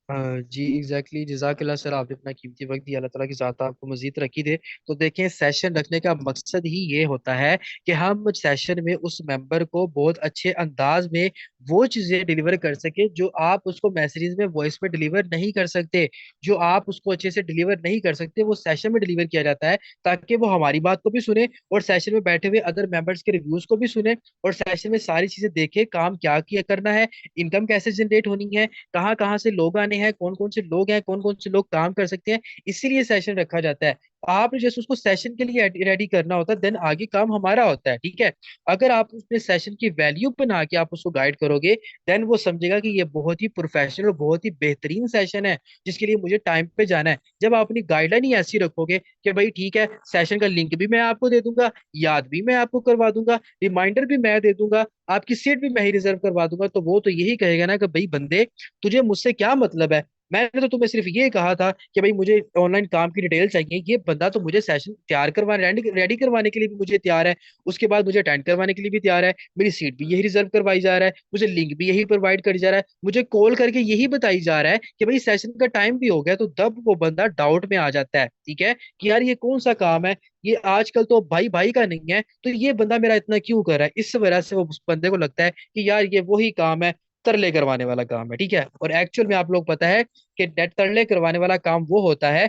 जी एग्जैक्टली जज़ाकल्लाह सर, आपने अपना कीमती वक्त दिया, अल्लाह ताला की ज़ात आपको मजीद तरक्की दे। तो देखें, सेशन रखने का मकसद ही ये होता है कि हम सेशन में उस मेंबर को बहुत अच्छे अंदाज में वो चीज़ें डिलीवर कर सके जो आप उसको मैसेजेस में वॉइस में डिलीवर नहीं कर सकते। जो आप उसको अच्छे से डिलीवर नहीं कर सकते वो सेशन में डिलीवर किया जाता है, ताकि वो हमारी बात को भी सुने और सेशन में बैठे हुए अदर मेंबर्स के रिव्यूज को भी सुने और सेशन में सारी चीज़ें देखे, काम क्या किया करना है, इनकम कैसे जनरेट होनी है, कहाँ कहाँ से लोग आने हैं, कौन कौन से लोग हैं, कौन कौन से लोग काम कर सकते हैं। इसीलिए सेशन रखा जाता है। आपने जैसे उसको सेशन के लिए रेडी करना होता है, देन आगे काम हमारा होता है, ठीक है। अगर आप उसने सेशन की वैल्यू बना के आप उसको गाइड करोगे, देन वो समझेगा कि ये बहुत ही प्रोफेशनल और बहुत ही बेहतरीन सेशन है जिसके लिए मुझे टाइम पे जाना है। जब आप अपनी गाइडलाइन ही ऐसी रखोगे कि भाई ठीक है, सेशन का लिंक भी मैं आपको दे दूंगा, याद भी मैं आपको करवा दूंगा, रिमाइंडर भी मैं दे दूंगा, आपकी सीट भी मैं ही रिजर्व करवा दूंगा, तो वो तो यही कहेगा ना कि भाई बंदे, तुझे मुझसे क्या मतलब है। मैंने तो तुम्हें सिर्फ ये कहा था कि भाई मुझे ऑनलाइन काम की डिटेल चाहिए, ये बंदा तो मुझे सेशन तैयार करवाने रेडी करवाने के लिए भी मुझे तैयार है, उसके बाद मुझे अटेंड करवाने के लिए भी तैयार है, मेरी सीट भी यही रिजर्व करवाई जा रहा है, मुझे लिंक भी यही प्रोवाइड करी जा रहा है, मुझे कॉल करके यही बताई जा रहा है कि भाई सेशन का टाइम भी हो गया। तो तब वो बंदा डाउट में आ जाता है, ठीक है, कि यार ये कौन सा काम है, ये आजकल तो भाई भाई का नहीं है, तो ये बंदा मेरा इतना क्यों कर रहा है। इस वजह से वो उस बंदे को लगता है कि यार ये वही काम है, तरले करवाने वाला काम है, ठीक है। और एक्चुअल में आप लोग पता है कि नेट तरले करवाने वाला काम वो होता है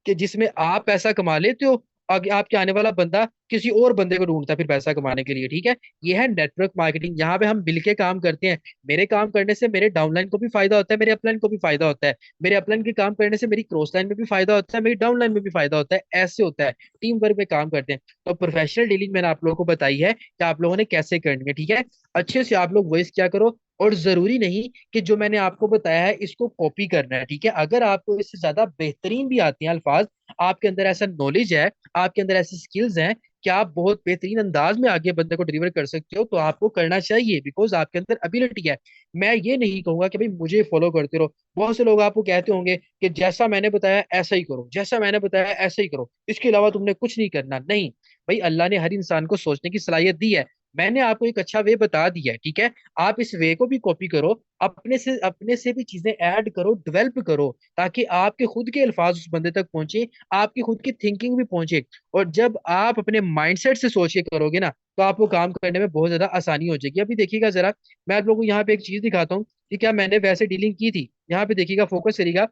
कि जिसमें आप पैसा कमा लेते हो, आगे आपके आने वाला बंदा किसी और बंदे को ढूंढता है फिर पैसा कमाने के लिए, ठीक है। ये है नेटवर्क मार्केटिंग, यहाँ पे हम मिलके काम करते हैं। मेरे काम करने से मेरे डाउनलाइन को भी फायदा होता है, मेरे अपलाइन को भी फायदा होता है, मेरे अपलाइन के काम करने से मेरी क्रॉस लाइन में भी फायदा होता है, मेरी डाउनलाइन में भी फायदा होता है। ऐसे होता है, टीम वर्क में काम करते हैं। तो प्रोफेशनल डीलिंग मैंने आप लोगों को बताई है कि आप लोगों ने कैसे करनी है, ठीक है। अच्छे से आप लोग वॉइस क्या करो, और जरूरी नहीं कि जो मैंने आपको बताया है इसको कॉपी करना है, ठीक है। अगर आपको इससे ज्यादा बेहतरीन भी आते हैं अल्फाज, आपके अंदर ऐसा नॉलेज है, आपके अंदर ऐसी स्किल्स हैं कि आप बहुत बेहतरीन अंदाज में आगे बंदे को डिलीवर कर सकते हो, तो आपको करना चाहिए, बिकॉज आपके अंदर एबिलिटी है। मैं ये नहीं कहूंगा कि भाई मुझे फॉलो करते रहो। बहुत से लोग आपको कहते होंगे कि जैसा मैंने बताया ऐसा ही करो, जैसा मैंने बताया ऐसा ही करो, इसके अलावा तुमने कुछ नहीं करना। नहीं भाई, अल्लाह ने हर इंसान को सोचने की सलाहियत दी है। मैंने आपको एक अच्छा वे बता दिया है, ठीक है। आप इस वे को भी कॉपी करो, अपने से भी चीजें ऐड करो, डेवलप करो, ताकि आपके खुद के अल्फाज उस बंदे तक पहुंचे, आपकी खुद की थिंकिंग भी पहुंचे। और जब आप अपने माइंडसेट से सोच के करोगे ना, तो आपको काम करने में बहुत ज्यादा आसानी हो जाएगी। अभी देखिएगा जरा, मैं आप लोगों को यहाँ पे एक चीज दिखाता हूँ कि क्या मैंने वैसे डीलिंग की थी। यहाँ पे देखिएगा, फोकस करिएगा,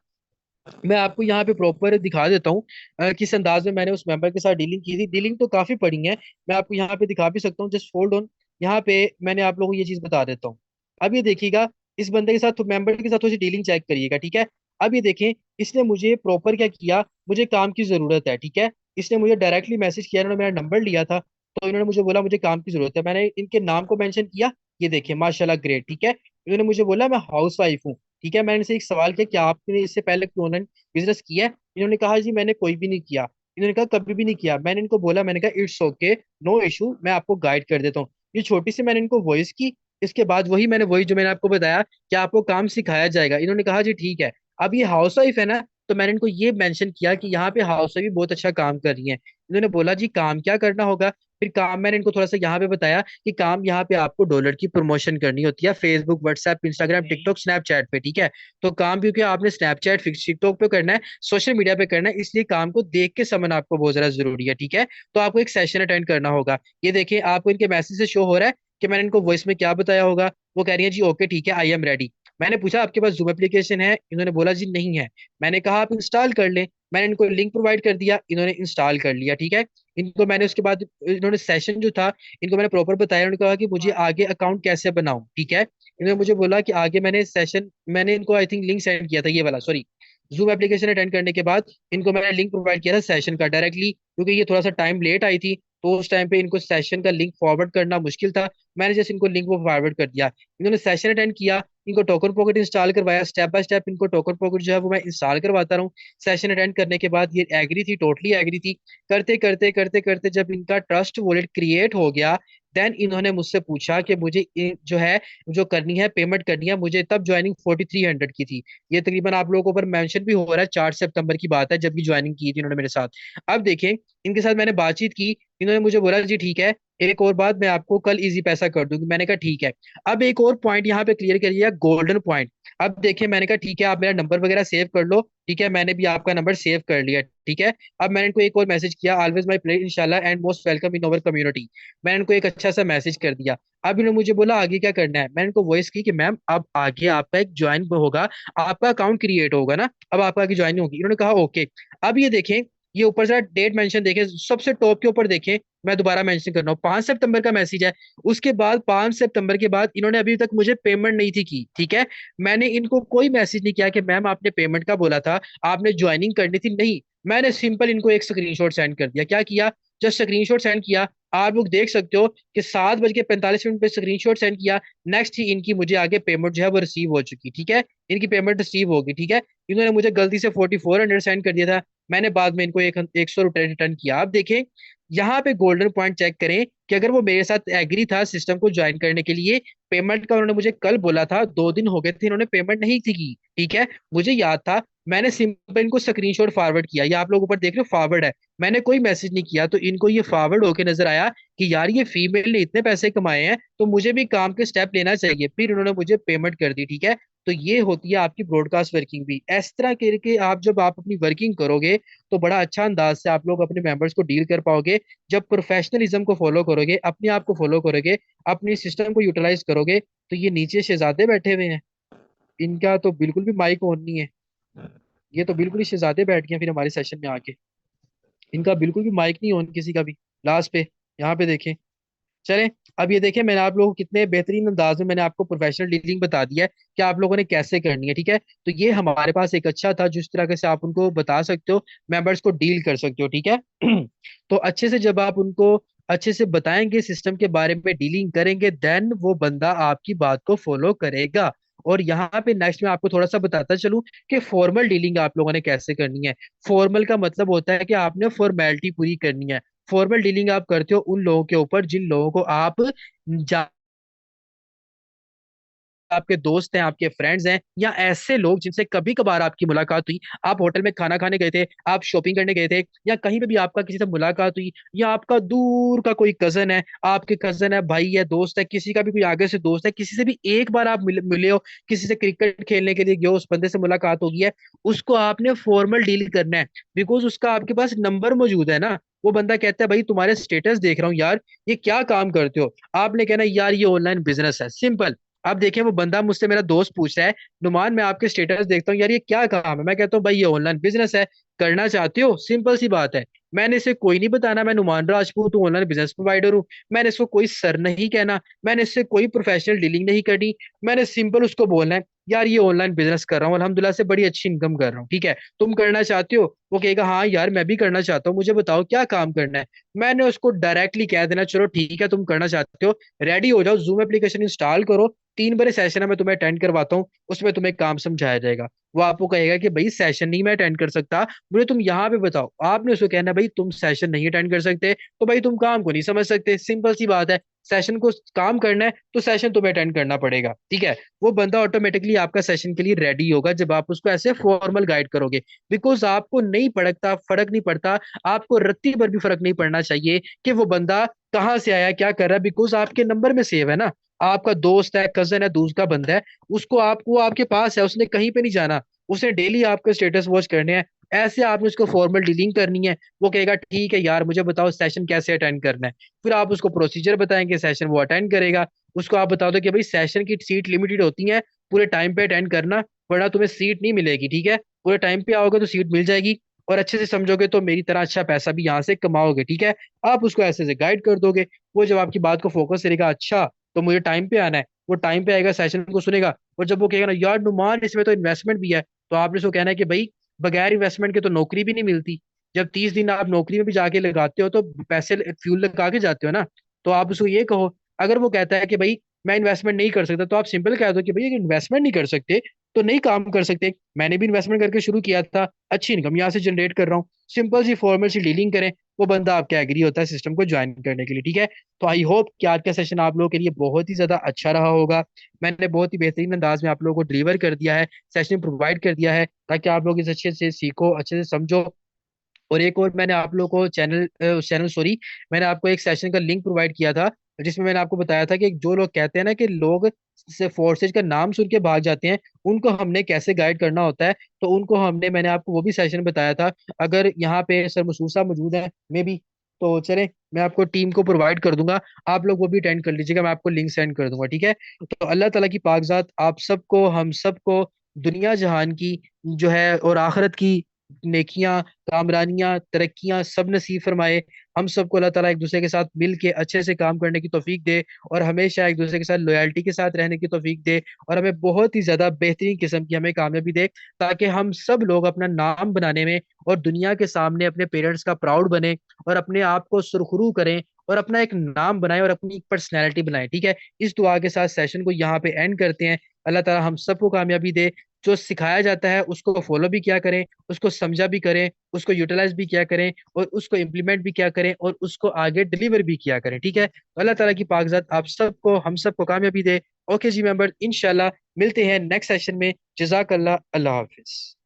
मैं आपको यहाँ पे प्रॉपर दिखा देता हूँ किस अंदाज में मैंने उस मेंबर के साथ डीलिंग की थी। डीलिंग तो काफी पड़ी है, मैं आपको यहाँ पे दिखा भी सकता हूँ, जस्ट होल्ड ऑन। यहाँ पे मैंने आप लोगों को ये चीज बता देता हूँ। अब ये देखिएगा, इस बंदे के साथ, मेंबर के साथ थोड़ी डीलिंग चेक करिएगा, ठीक है। अब ये देखें, इसने मुझे प्रॉपर क्या किया, मुझे काम की जरूरत है, ठीक है। इसने मुझे डायरेक्टली मैसेज किया, इन्होंने मेरा नंबर लिया था, तो इन्होंने मुझे बोला मुझे काम की जरूरत है, मैंने इनके नाम को मेंशन किया। ये देखिए माशाल्लाह ग्रेट, ठीक है। इन्होंने मुझे बोला मैं हाउस वाइफ हूँ, ठीक है। मैंने इनसे एक सवाल किया कि आपने इससे पहले कोई ऑनलाइन बिजनेस किया है। इन्होंने कहा जी मैंने कोई भी नहीं किया। इन्होंने कहा कभी भी नहीं किया। मैंने इनको बोला, मैंने कहा इट्स ओके, नो इशू, मैं आपको गाइड कर देता हूँ। ये छोटी सी मैंने इनको वॉइस की। इसके बाद वही जो मैंने आपको बताया कि आपको काम सिखाया जाएगा, इन्होंने कहा जी ठीक है। अब ये हाउस वाइफ है ना, तो मैंने इनको ये मेंशन किया कि यहाँ पे हाउस वाइफ भी बहुत अच्छा काम कर रही है। इन्होंने बोला जी काम क्या करना होगा। फिर काम मैंने इनको थोड़ा सा यहाँ पे बताया कि काम यहाँ पे आपको डॉलर की प्रमोशन करनी होती है, Facebook, WhatsApp, Instagram, TikTok, Snapchat पे, ठीक है। तो काम क्योंकि आपने स्नैपचैट, टिकटॉक पे करना है, सोशल मीडिया पे करना है, इसलिए काम को देख के समझना आपको बहुत ज्यादा जरूरी है, ठीक है। तो आपको एक सेशन अटेंड करना होगा। ये देखिए, आपको इनके मैसेज से शो हो रहा है कि मैंने इनको वॉइस में क्या बताया होगा। वो कह रही है जी ओके ठीक है, आई एम रेडी। मैंने पूछा आपके पास जूम एप्लीकेशन है, इन्होंने बोला जी नहीं है। मैंने कहा आप इंस्टॉल कर लें। मैंने इनको लिंक प्रोवाइड कर दिया, इन्होंने इंस्टॉल कर लिया, ठीक है। इनको मैंने उसके बाद, इन्होंने सेशन जो था, इनको मैंने प्रॉपर बताया। उन्होंने कहा कि मुझे आगे अकाउंट कैसे बनाऊं, ठीक है। इन्होंने मुझे बोला कि आगे मैंने सेशन, मैंने इनको आई थिंक लिंक सेंड किया था, ये वाला, सॉरी। जूम एप्लीकेशन अटेंड करने के बाद इनको मैंने लिंक प्रोवाइड किया था सेशन का डायरेक्टली, क्योंकि ये थोड़ा सा टाइम लेट आई थी, तो उस टाइम पे इनको सेशन का लिंक फॉरवर्ड करना मुश्किल था। मैंने जस्ट इनको लिंक वो फॉरवर्ड कर दिया, इन्होंने सेशन अटेंड किया, इनको टोकन पॉकेट इंस्टॉल करवाया, स्टेप बाय स्टेप इनको टोकन पॉकेट जो है वो मैं इंस्टॉल करवाता रहूँ। सेशन अटेंड करने के बाद ये एग्री थी, टोटली एग्री थी। करते करते करते करते जब इनका ट्रस्ट वॉलेट क्रिएट हो गया, देन इन्होंने मुझसे पूछा कि मुझे जो है, जो करनी है पेमेंट करनी है मुझे, तब ज्वाइनिंग 4300 की थी। ये तकरीबन आप लोगों को ऊपर मेंशन भी हो रहा है, 4 सितंबर की बात है जब ये ज्वाइनिंग की थी इन्होंने मेरे साथ। अब देखें, इनके साथ मैंने बातचीत की, इन्होंने मुझे बोला जी ठीक है, एक और बात, मैं आपको कल इजी पैसा कर दूंगी। मैंने कहा ठीक है। अब एक और पॉइंट यहाँ पे क्लियर करिएगा, गोल्डन पॉइंट। अब देखिए, मैंने कहा ठीक है, आप मेरा नंबर वगैरह सेव कर लो, ठीक है, मैंने भी आपका नंबर सेव कर लिया, ठीक है। अब मैंने इनको एक और मैसेज किया, ऑलवेज माई प्लेयर इंशाल्लाह and most welcome in our community. मैंने इनको एक अच्छा सा मैसेज कर दिया। अब इन्होंने मुझे बोला आगे क्या करना है, मैंने इनको वॉइस की कि मैम अब आगे आपका एक ज्वाइन होगा, आपका अकाउंट क्रिएट होगा ना, अब आपका आगे ज्वाइन होगी। इन्होंने कहा ओके। अब ये देखें, ये ऊपर से डेट मेंशन देखें, सबसे टॉप के ऊपर देखें, मैं दोबारा मेंशन कर रहा हूँ, 5 सितंबर का मैसेज है। उसके बाद 5 सितंबर के बाद इन्होंने अभी तक मुझे पेमेंट नहीं थी की, ठीक है। मैंने इनको कोई मैसेज नहीं किया कि मैम आपने पेमेंट का बोला था, आपने ज्वाइनिंग करनी थी, नहीं। मैंने सिंपल इनको एक स्क्रीनशॉट सेंड कर दिया। क्या किया, जस्ट स्क्रीनशॉट सेंड किया। आप लोग देख सकते हो कि 7:45 पे स्क्रीनशॉट सेंड किया, नेक्स्ट ही इनकी मुझे आगे पेमेंट जो है वो रिसीव हो चुकी, ठीक है। इनकी पेमेंट रिसीव होगी, ठीक है। इन्होंने मुझे गलती से 4400 सेंड कर दिया था, मैंने बाद में इनको 100 रुपये रिटर्न किया। आप देखें, यहाँ पे गोल्डन पॉइंट चेक करें कि अगर वो मेरे साथ एग्री था सिस्टम को ज्वाइन करने के लिए, पेमेंट का उन्होंने मुझे कल बोला था, 2 दिन हो गए थे इन्होंने पेमेंट नहीं थी की, ठीक है। मुझे याद था, मैंने सिंपल इनको स्क्रीनशॉट फॉरवर्ड किया, ये आप लोग ऊपर देख रहे हो फॉरवर्ड है, मैंने कोई मैसेज नहीं किया, तो इनको ये फॉरवर्ड होके नजर आया कि यार ये फीमेल ने इतने पैसे कमाए हैं तो मुझे भी काम के स्टेप लेना चाहिए, फिर उन्होंने मुझे पेमेंट कर दी, ठीक है। तो ये होती है आपकी ब्रॉडकास्ट वर्किंग भी। इस तरह करके आप जब आप अपनी वर्किंग करोगे तो बड़ा अच्छा अंदाज से आप लोग अपने मेंबर्स को डील कर पाओगे। जब प्रोफेशनलिज्म को फॉलो करोगे, अपने आप को फॉलो करोगे, अपनी सिस्टम को यूटिलाइज करोगे, तो ये नीचे शहजादे बैठे हुए हैं, इनका तो बिल्कुल भी माइक ऑन नहीं है, ये तो बिल्कुल ही शहजादे बैठ गए हैं फिर हमारे सेशन में आके, इनका बिल्कुल भी माइक नहीं ऑन किसी का भी। लास्ट पे यहाँ पे देखें। चलें, अब ये देखें, मैंने आप लोगों को कितने बेहतरीन अंदाज में मैंने आपको प्रोफेशनल डीलिंग बता दिया है कि आप लोगों ने कैसे करनी है, ठीक है। तो ये हमारे पास एक अच्छा था जिस तरह से आप उनको बता सकते हो, मेंबर्स को डील कर सकते हो, ठीक है। तो अच्छे से जब आप उनको अच्छे से बताएंगे, सिस्टम के बारे में डीलिंग करेंगे, देन वो बंदा आपकी बात को फॉलो करेगा। और यहाँ पे नेक्स्ट में आपको थोड़ा सा बताता चलूं कि फॉर्मल डीलिंग आप लोगों ने कैसे करनी है। फॉर्मल का मतलब होता है कि आपने फॉर्मेलिटी पूरी करनी है। फॉर्मल डीलिंग आप करते हो उन लोगों के ऊपर जिन लोगों को आप जा आपके दोस्त हैं, आपके फ्रेंड्स हैं, या ऐसे लोग जिनसे कभी कभार आपकी मुलाकात हुई, आप होटल में खाना खाने गए थे, आप शॉपिंग करने गए थे, या कहीं पे भी आपका किसी से मुलाकात हुई, या आपका दूर का कोई कजन है, आपके कजन है, भाई है, दोस्त है, किसी का भी कोई आगे से दोस्त है, किसी से भी एक बार आप मिले हो, किसी से क्रिकेट खेलने के लिए गए हो, उस बंदे से मुलाकात होगी है, उसको आपने फॉर्मल डील करना है। बिकॉज उसका आपके पास नंबर मौजूद है ना। वो बंदा कहता है भाई तुम्हारे स्टेटस देख रहा हूँ यार, ये क्या काम करते हो, आपने कहना यार ये ऑनलाइन बिजनेस है, सिंपल। अब देखिए, वो बंदा मुझसे, मेरा दोस्त पूछ रहा है, नुमान मैं आपके स्टेटस देखता हूँ यार ये क्या काम है, मैं कहता हूँ भाई ये ऑनलाइन बिजनेस है, करना चाहते हो, सिंपल सी बात है। मैंने इसे कोई नहीं बताना मैं नुमान राजपूत हूँ, ऑनलाइन बिजनेस प्रोवाइडर हूँ, मैंने इसको कोई सर नहीं कहना, मैंने इससे कोई प्रोफेशनल डीलिंग नहीं करनी, मैंने सिंपल उसको बोलना है यार ये ऑनलाइन बिजनेस कर रहा हूँ, अल्हम्दुलिल्लाह से बड़ी अच्छी इनकम कर रहा हूँ, ठीक है, तुम करना चाहते हो। वो कहेगा हाँ यार मैं भी करना चाहता हूँ, मुझे बताओ क्या काम करना है। मैंने उसको डायरेक्टली कह देना चलो ठीक है तुम करना चाहते हो, रेडी हो जाओ, जूम एप्लीकेशन इंस्टॉल करो, 3 बड़े सेशन है मैं तुम्हें अटेंड करवाता हूँ, उसमें तुम्हें काम समझाया जाएगा। वो आपको कहेगा कि भाई सेशन नहीं मैं अटेंड कर सकता, मुझे तुम यहाँ पे बताओ, आपने उसको कहना भाई तुम सेशन नहीं अटेंड कर सकते तो भाई तुम काम को नहीं समझ सकते, सिंपल सी बात है। सेशन को काम करना है तो सेशन तुम्हें अटेंड करना पड़ेगा, ठीक है। वो बंदा ऑटोमेटिकली आपका सेशन के लिए रेडी होगा जब आप उसको ऐसे फॉर्मल गाइड करोगे। बिकॉज आपको नहीं पड़ता, फर्क नहीं पड़ता, आपको रत्ती भर भी फर्क नहीं पड़ना चाहिए कि वो बंदा कहाँ से आया, क्या कर रहा है, बिकॉज आपके नंबर में सेव है ना, आपका दोस्त है, कजन है, दूसरा बंदा है, उसको आपको आपके पास है, उसने कहीं पे नहीं जाना, उसने डेली आपके स्टेटस वॉच करने हैं। ऐसे आपने उसको फॉर्मल डीलिंग करनी है। वो कहेगा ठीक है यार मुझे बताओ सेशन कैसे अटेंड करना है, फिर आप उसको प्रोसीजर बताएंगे, सेशन वो अटेंड करेगा। उसको आप बता दो कि भाई सेशन की सीट लिमिटेड होती है, पूरे टाइम पे अटेंड करना, वरना तुम्हें सीट नहीं मिलेगी, ठीक है। पूरे टाइम पे आओगे तो सीट मिल जाएगी, और अच्छे से समझोगे तो मेरी तरह अच्छा पैसा भी यहाँ से कमाओगे, ठीक है। आप उसको ऐसे से गाइड कर दोगे, वो जब आपकी बात को फोकस करेगा, अच्छा तो मुझे टाइम पे आना है, वो टाइम पे आएगा, सेशन को सुनेगा। और जब वो कहेगा ना यार नुमान इसमें तो इन्वेस्टमेंट भी है, तो आपने उसको कहना है कि भाई बगैर इन्वेस्टमेंट के तो नौकरी भी नहीं मिलती। जब 30 दिन आप नौकरी में भी जाके लगाते हो तो पैसे फ्यूल लगा के जाते हो ना। तो आप उसको ये कहो अगर वो कहता है कि भाई मैं इन्वेस्टमेंट नहीं कर सकता, तो आप सिंपल कह दो कि भाई अगर इन्वेस्टमेंट नहीं कर सकते तो नहीं काम कर सकते। मैंने भी इन्वेस्टमेंट करके शुरू किया था, अच्छी इनकम यहाँ से जनरेट कर रहा हूँ। सिंपल सी फॉर्मल सी डीलिंग करें, वो बंदा आपके एग्री होता है सिस्टम को ज्वाइन करने के लिए, ठीक है। तो आई होप कि आज का सेशन आप लोगों के लिए बहुत ही ज्यादा अच्छा रहा होगा। मैंने बहुत ही बेहतरीन अंदाज में आप लोगों को डिलीवर कर दिया है, सेशन प्रोवाइड कर दिया है, ताकि आप लोग इस अच्छे से सीखो, अच्छे से समझो। और एक और मैंने आप लोगों को चैनल सॉरी, मैंने आपको एक सेशन का लिंक प्रोवाइड किया था, जिसमें मैंने आपको बताया था कि जो लोग कहते हैं ना कि लोग से फोर्सेज का नाम सुन के भाग जाते हैं, उनको हमने कैसे गाइड करना होता है। तो उनको हमने, मैंने आपको वो भी सेशन बताया था। अगर यहाँ पे सर मसूद साहब मौजूद हैं मे बी, तो चले मैं आपको टीम को प्रोवाइड कर दूंगा, आप लोग वो भी अटेंड कर लीजिएगा, मैं आपको लिंक सेंड कर दूंगा, ठीक है। तो अल्लाह ताला की पाकज़ात आप सबको, हम सबको दुनिया जहान की जो है और आखिरत की नेकियां, कामरानियां, तरक्कियां सब नसीब फरमाए। हम सबको अल्लाह ताला एक दूसरे के साथ मिल के अच्छे से काम करने की तौफीक दे, और हमेशा एक दूसरे के साथ लॉयल्टी के साथ रहने की तौफीक दे, और हमें बहुत ही ज्यादा बेहतरीन किस्म की हमें कामयाबी दे, ताकि हम सब लोग अपना नाम बनाने में और दुनिया के सामने अपने पेरेंट्स का प्राउड बने, और अपने आप को सुरखरू करें, और अपना एक नाम बनाएं, और अपनी एक पर्सनैलिटी बनाएं, ठीक है। इस दुआ के साथ सेशन को यहाँ पे एंड करते हैं। अल्लाह ताला हम सबको कामयाबी दे। जो सिखाया जाता है उसको फॉलो भी किया करें, उसको समझा भी करें, उसको यूटिलाइज भी किया करें, और उसको इम्प्लीमेंट भी किया करें, और उसको आगे डिलीवर भी किया करें, ठीक है। तो अल्लाह ताला की पाकज़ात आप सबको, हम सबको कामयाबी दे। ओके जी मेंबर, इंशाल्लाह मिलते हैं नेक्स्ट सेशन में। जजाक अल्लाह, अल्लाह हाफिज।